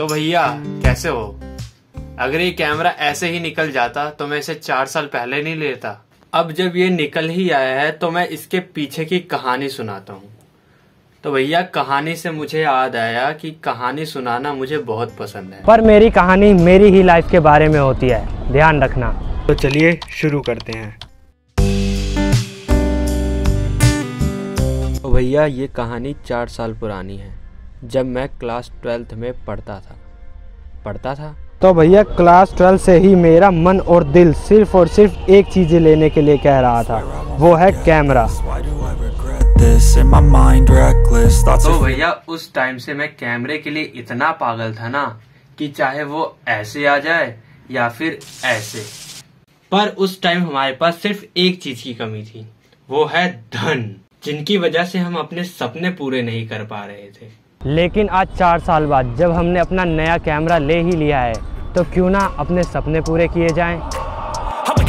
तो भैया कैसे हो? अगर ये कैमरा ऐसे ही निकल जाता तो मैं इसे 4 साल पहले नहीं लेता। अब जब ये निकल ही आया है तो मैं इसके पीछे की कहानी सुनाता हूँ। तो भैया कहानी से मुझे याद आया कि कहानी सुनाना मुझे बहुत पसंद है, पर मेरी कहानी मेरी ही लाइफ के बारे में होती है, ध्यान रखना। तो चलिए शुरू करते हैं। तो भैया ये कहानी 4 साल पुरानी है, जब मैं क्लास 12th में पढ़ता था। तो भैया क्लास 12 से ही मेरा मन और दिल सिर्फ और सिर्फ एक चीज़ लेने के लिए कह रहा था, वो है कैमरा। तो भैया उस टाइम से मैं कैमरे के लिए इतना पागल था ना कि चाहे वो ऐसे आ जाए या फिर ऐसे। पर उस टाइम हमारे पास सिर्फ एक चीज की कमी थी, वो है धन, जिनकी वजह से हम अपने सपने पूरे नहीं कर पा रहे थे। लेकिन आज 4 साल बाद जब हमने अपना नया कैमरा ले ही लिया है, तो क्यों ना अपने सपने पूरे किए जाएं।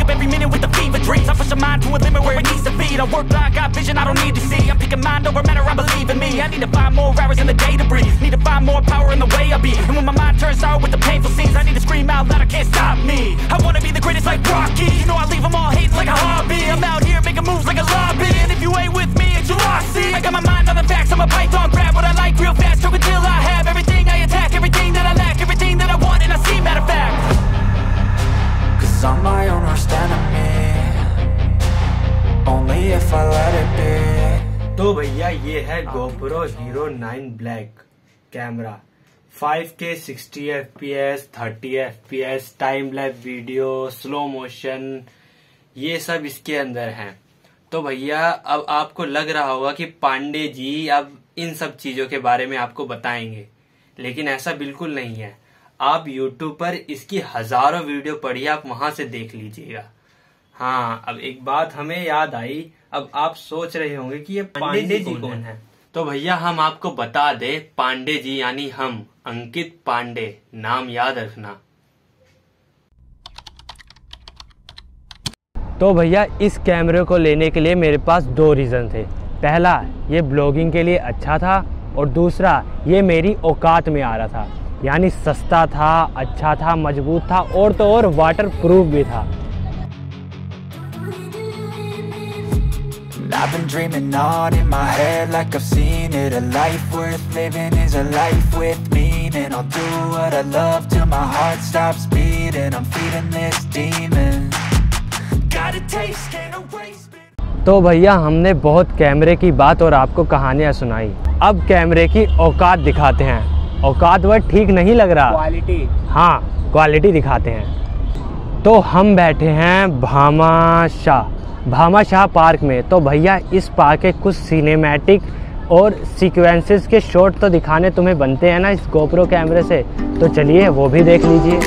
Every minute with the fever dreams, I push my mind to a limit where it needs to be. I work blind, got vision I don't need to see. I'm picking mind over matter, I believe in me. I need to find more hours in the day to breathe. Need to find more power in the way I be. And when my mind turns sour with the painful scenes, I need to scream out loud, I can't stop me. I wanna be the greatest like Rocky. You know I leave them all hating like a hobby. I'm out here making moves like a lobby. And if you ain't with me, it's your lossy. I got my mind on the facts, I'm a python, grab what I like real fast. Choke until I have everything I attack, everything that I lack, everything that I want, and I see matter of fact. Cause I'm my own worst enemy, only if I let it be. तो भैया ये है GoPro Hero 9 Black camera. 5K 60 FPS 30 FPS time lap video, slow motion, ये सब इसके अंदर हैं। तो भैया अब आपको लग रहा होगा कि पांडे जी अब इन सब चीजों के बारे में आपको बताएंगे, लेकिन ऐसा बिल्कुल नहीं है। आप YouTube पर इसकी हजारों वीडियो पढ़िए, आप वहां से देख लीजिएगा। हाँ, अब एक बात हमें याद आई। अब आप सोच रहे होंगे कि ये पांडे जी कौन है? तो भैया हम आपको बता दें, पांडे जी यानी हम, अंकित पांडे, नाम याद रखना। तो भैया इस कैमरे को लेने के लिए मेरे पास 2 रीज़न थे। पहला, ये ब्लॉगिंग के लिए अच्छा था, और दूसरा, ये मेरी औकात में आ रहा था, यानी सस्ता था, अच्छा था, मजबूत था, और तो और वाटर प्रूफ भी था। I've been dreaming on in my head like I've seen it. A life worth living is a life with meaning. I'll do what I love till my heart stops beating. I'm feeding this demon. Got a taste, can't erase it. तो भैया हमने बहुत कैमरे की बात और आपको कहानियाँ सुनाई। अब कैमरे की औकात दिखाते हैं। औकात वर्ड ठीक नहीं लग रहा, क्वालिटी। हाँ, क्वालिटी दिखाते हैं। तो हम बैठे हैं भामाशाह पार्क में। तो भैया इस पार्क के कुछ सिनेमैटिक और सीक्वेंसेस के शॉट तो दिखाने तुम्हें बनते हैं ना इस GoPro कैमरे से, तो चलिए वो भी देख लीजिए।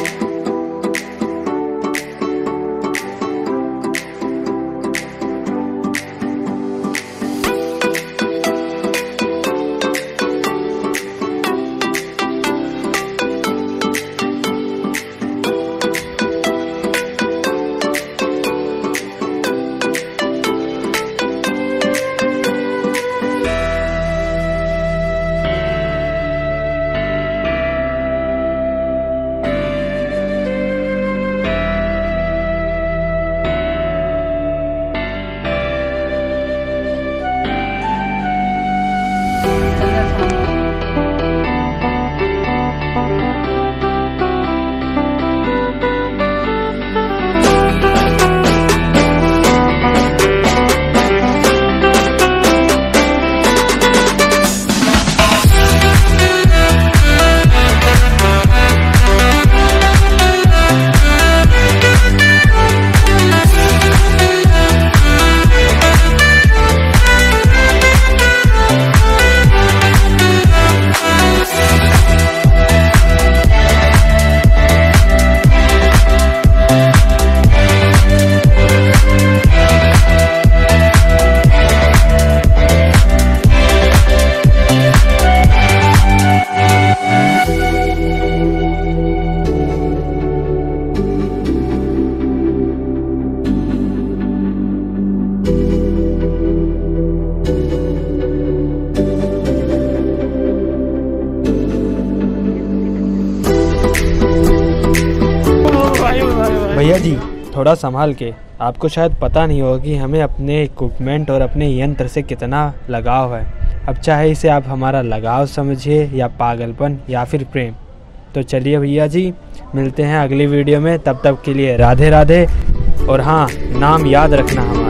भैया जी थोड़ा संभाल के, आपको शायद पता नहीं होगा कि हमें अपने इक्विपमेंट और अपने यंत्र से कितना लगाव है। अब चाहे इसे आप हमारा लगाव समझिए या पागलपन या फिर प्रेम। तो चलिए भैया जी, मिलते हैं अगली वीडियो में, तब तक के लिए राधे राधे। और हाँ, नाम याद रखना हमारा।